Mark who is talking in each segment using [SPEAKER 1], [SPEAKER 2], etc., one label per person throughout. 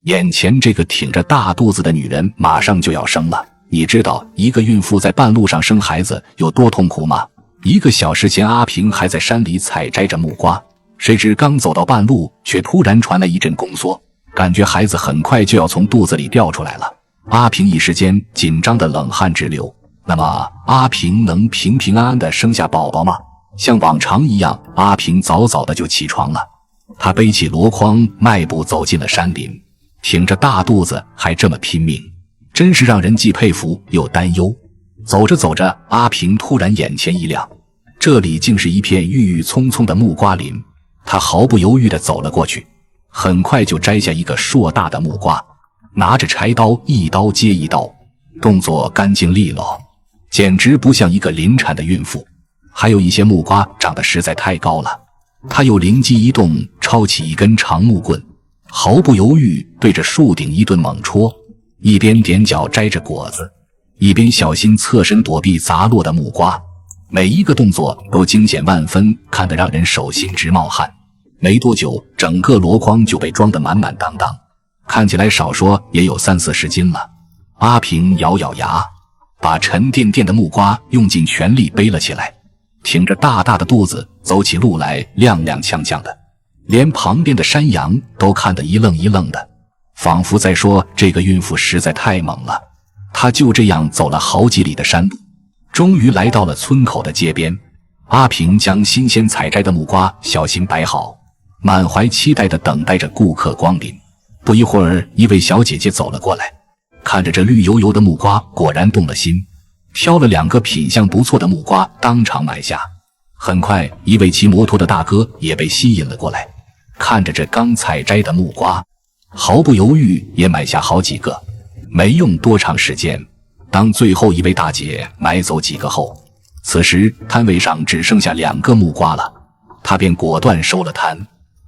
[SPEAKER 1] 眼前這個挺着大肚子的女人馬上就要生了。你知道一個孕婦在半路上生孩子有多痛苦嗎？1個小时前阿平還在山裡採摘着木瓜，誰知剛走到半路，卻突然傳來一陣宮縮，感覺孩子很快就要從肚子裡掉出來了。阿平一時間緊張的冷汗直流。那麼阿平能平平安安的生下寶寶吗？像往常一樣，阿平早早的就起床了。他背起箩筐，邁步走進了山林，挺着大肚子還這麼拼命，真是讓人既佩服又擔憂。走着走着，阿平突然眼前一亮，這裡竟是一片郁郁葱葱的木瓜林。他毫不猶豫地走了過去，很快就摘下一個碩大的木瓜，拿着柴刀一刀接一刀，動作乾淨利落，簡直不像一個臨產的孕婦。還有一些木瓜長得實在太高了，他又靈機一動，抄起一根長木棍，毫不猶豫對着樹頂一頓猛戳，一邊踮腳摘着果子，一邊小心側身躲避砸落的木瓜，每一個動作都驚險萬分，看得讓人手心直冒汗。沒多久，整個箩筐就被裝得滿滿當當，看起来少說也有30-40斤了。阿平咬咬牙，把沉甸甸的木瓜用盡全力背了起來，挺着大大的肚子走起路來踉踉蹌蹌的，連旁邊的山羊都看得一愣一愣的，仿佛在說這個孕婦實在太猛了。他就這樣走了好幾里的山路，終於來到了村口的街邊。阿平將新鮮採摘的木瓜小心擺好，滿懷期待地等待着顧客光臨。不一會兒，一位小姐姐走了過來，看着這綠油油的木瓜，果然動了心，挑了2個品相不錯的木瓜當場買下。很快，一位騎摩托的大哥也被吸引了過來，看着這剛採摘的木瓜，毫不猶豫也買下好幾個。沒用多長時間，當最後一位大姐買走幾個後，此時攤位上只剩下2個木瓜了，她便果斷收了攤，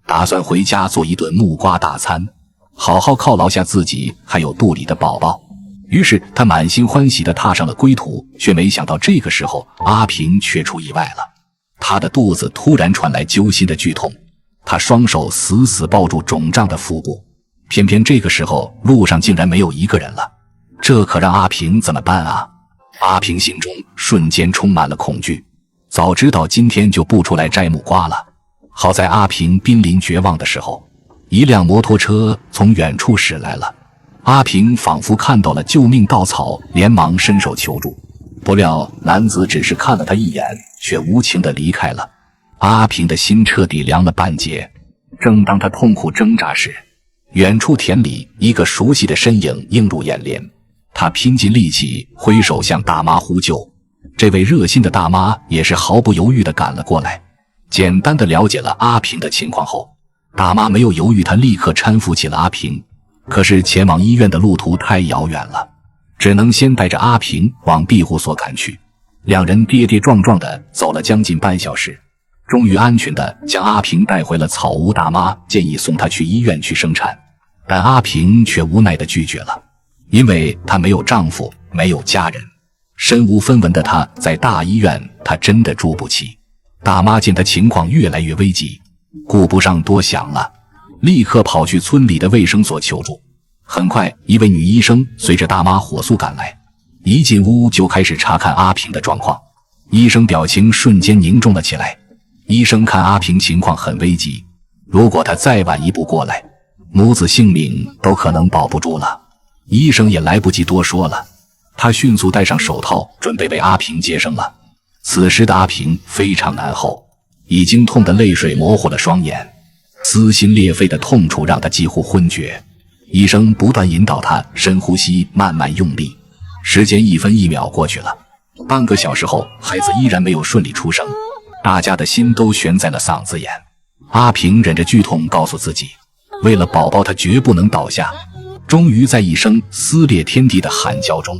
[SPEAKER 1] 打算回家做一頓木瓜大餐，好好犒勞下自己還有肚裡的寶寶。於是他滿心歡喜地踏上了歸途，卻沒想到這個時候阿平卻出意外了。他的肚子突然傳來揪心的劇痛，他雙手死死抱住腫脹的腹部，偏偏這個時候路上竟然沒有一個人了，這可讓阿平怎麼辦啊？阿平心中瞬間充滿了恐懼，早知道今天就不出來摘木瓜了。好在阿平瀕臨絕望的時候，一輛摩托車從遠處駛來了，阿平仿佛看到了救命稻草，連忙伸手求助。不料男子只是看了他一眼，卻無情地離開了。阿平的心徹底涼了半截。正當他痛苦掙扎時，遠處田裡一個熟悉的身影映入眼簾，他拼盡力氣揮手向大媽呼救。這位熱心的大媽也是毫不猶豫地趕了過來，簡單地了解了阿平的情況後，大媽沒有猶豫，她立刻搀扶起了阿平。可是前往醫院的路途太遙遠了，只能先帶着阿平往庇護所趕去。2人跌跌撞撞地走了將近半小時，終於安全地将阿平帶回了草屋。大媽建議送她去醫院去生產，但阿平卻無奈地拒絕了，因為她沒有丈夫，沒有家人，身無分文的她在大醫院她真的住不起。大媽見她情況越來越危急，顧不上多想了，立刻跑去村裡的衛生所求助。很快，一位女醫生隨着大媽火速趕来，一進屋就開始查看阿平的狀況。醫生表情瞬間凝重了起來。醫生看阿平情況很危急，如果他再晚一步过來，母子性命都可能保不住了。醫生也來不及多說了，他迅速戴上手套，準備為阿平接生了。此時的阿平非常難受，已經痛得淚水模糊了雙眼，撕心裂肺的痛楚讓他幾乎昏厥。醫生不斷引導他深呼吸，慢慢用力。時間1分1秒過去了，半個小時後，孩子依然沒有順利出生，大家的心都懸在了嗓子眼。阿平忍着劇痛告訴自己，為了寶寶他絕不能倒下。終於在一聲撕裂天地的喊叫中，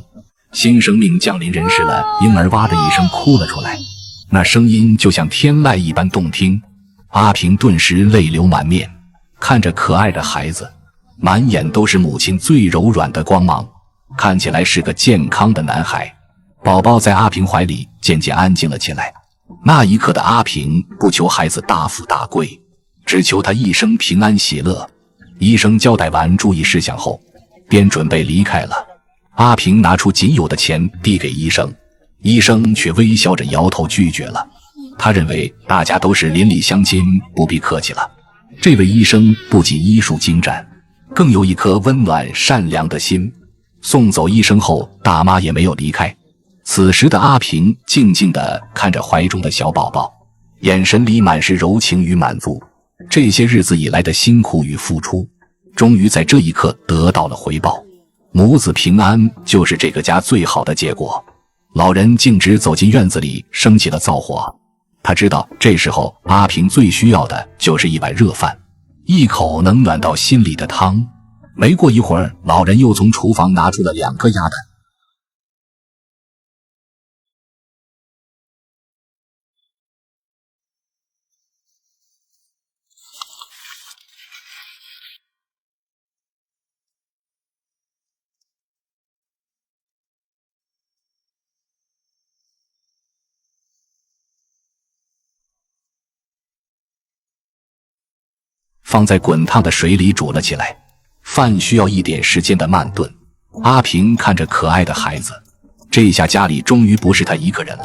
[SPEAKER 1] 新生命降臨人世了。嬰兒哇的一聲哭了出來，那聲音就像天籟一般動听。阿平頓時淚流滿面，看着可愛的孩子，滿眼都是母親最柔軟的光芒，看起來是個健康的男孩。寶寶在阿平懷裡漸漸安靜了起來。那一刻的阿平不求孩子大富大貴，只求他一生平安喜樂。醫生交代完注意事項後，便準備離開了。阿平拿出僅有的錢遞給醫生，醫生卻微笑着搖頭拒絕了。他認為大家都是鄰里鄉親，不必客氣了。這位醫生不僅醫術精湛，更有一顆溫暖善良的心。送走醫生後，大媽也沒有離開。此時的阿平靜靜地看着懷中的小寶寶，眼神裡滿是柔情與滿足。這些日子以來的辛苦與付出，終於在這一刻得到了回報。母子平安就是這個家最好的結果。老人徑直走進院子裡，升起了灶火。他知道這時候阿平最需要的就是一碗热飯，一口能暖到心裡的湯。沒過一會兒，老人又從廚房拿出了2個鴨蛋。放在滾烫的水裡煮了起來，飯需要一點時間的慢燉。阿平看着可愛的孩子，這下家裡終於不是他一個人了。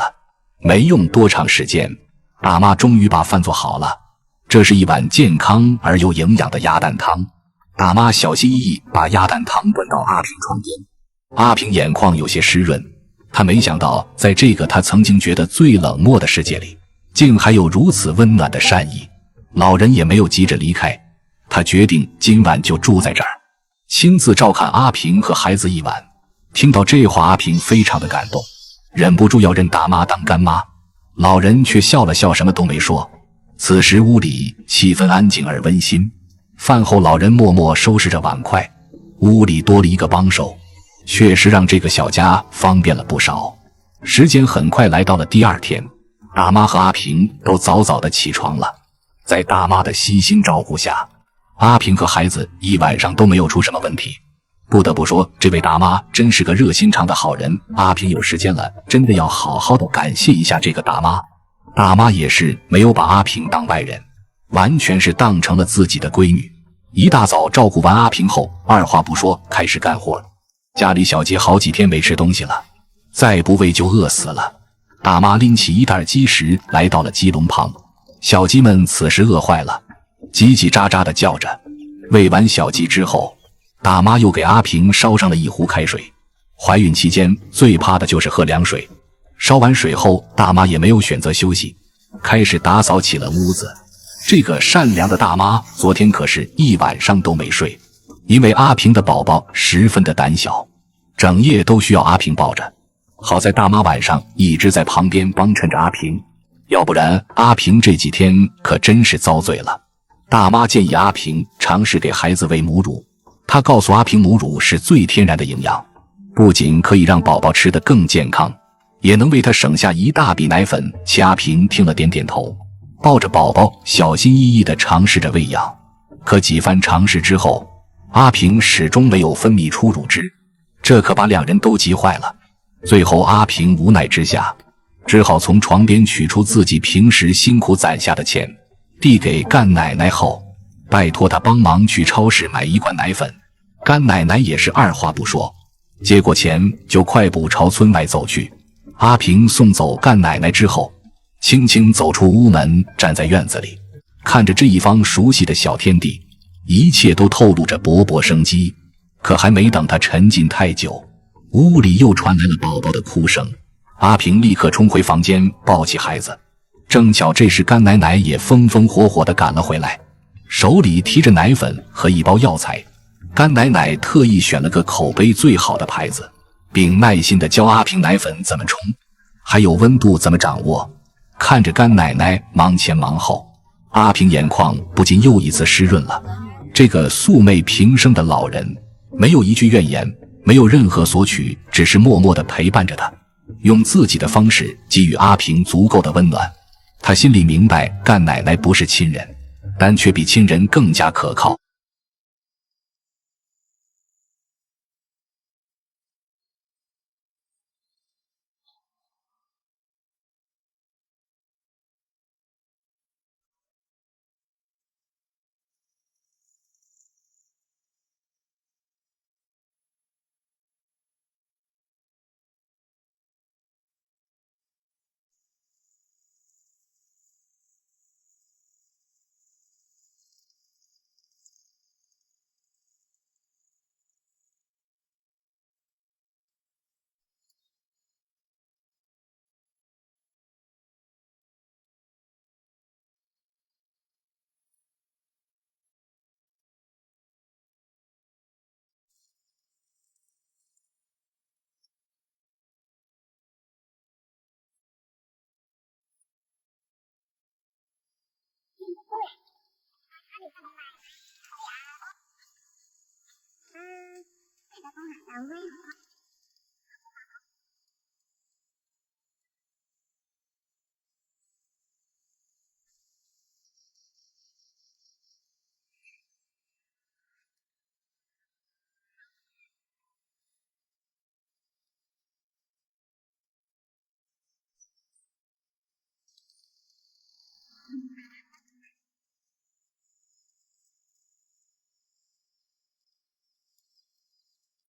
[SPEAKER 1] 沒用多長時間，大媽終於把飯做好了。這是一碗健康而又營養的鴨蛋湯。大媽小心翼翼把鴨蛋湯端到阿平床邊。阿平眼眶有些濕潤，他沒想到在這個他曾經覺得最冷漠的世界裡，竟還有如此溫暖的善意。老人也没有急着離開，他決定今晚就住在這兒，親自照看阿平和孩子一晚。聽到這話，阿平非常的感動，忍不住要認大媽當乾媽。老人卻笑了笑，什麼都沒說。此時屋裡氣氛安靜而溫馨。飯後，老人默默收拾着碗筷，屋裡多了一個幫手，確實讓這個小家方便了不少。時間很快來到了第二天，大媽和阿平都早早的起床了。在大媽的悉心照顧下，阿平和孩子一晚上都沒有出什麼問題。不得不說，這位大媽真是個熱心腸的好人。阿平有時間了，真的要好好的感謝一下這個大媽。大媽也是沒有把阿平當外人，完全是當成了自己的闺女。一大早照顧完阿平後，二話不說開始幹活。家裡小雞好幾天沒吃東西了，再不餵就餓死了。大媽拎起一袋鸡食來到了雞籠旁。小雞們此時餓壞了，嘰嘰喳喳地叫着。餵完小雞之後，大媽又給阿平燒上了一壺開水。懷孕期間最怕的就是喝涼水。燒完水後，大媽也沒有選擇休息，開始打掃起了屋子。這個善良的大媽昨天可是一晚上都沒睡，因為阿平的寶寶十分的膽小，整夜都需要阿平抱着。好在大媽晚上一直在旁邊幫襯着阿平，要不然阿平這幾天可真是遭罪了。大媽建議阿平嘗試給孩子餵母乳，她告訴阿平母乳是最天然的营養，不僅可以讓寶寶吃得更健康，也能为他省下一大筆奶粉。阿平聽了點點頭，抱着寶寶小心翼翼地嘗試着餵養。可幾番嘗試之後，阿平始終沒有分泌出乳汁，這可把兩人都急壞了。最後阿平無奈之下，只好從床邊取出自己平時辛苦攢下的錢，遞給干奶奶後，拜托她幫忙去超市買一罐奶粉。干奶奶也是二話不說，接過錢就快步朝村外走去。阿平送走干奶奶之後，輕輕走出屋門，站在院子裡，看着這一方熟悉的小天地，一切都透露着勃勃生機。可還沒等他沉浸太久，屋裡又傳来了寶寶的哭聲。阿平立刻衝回房間，抱起孩子。正巧這時干奶奶也风风火火地趕了回來，手裡提着奶粉和一包藥材。干奶奶特意選了個口碑最好的牌子，並耐心地教阿平奶粉怎麼冲，還有溫度怎麼掌握。看着干奶奶忙前忙後，阿平眼眶不禁又一次濕潤了。這個素昧平生的老人沒有一句怨言，沒有任何索取，只是默默地陪伴着他，用自己的方式給予阿平足夠的溫暖。他心裡明白，干奶奶不是親人，但卻比親人更加可靠。
[SPEAKER 2] 這個工廠單位。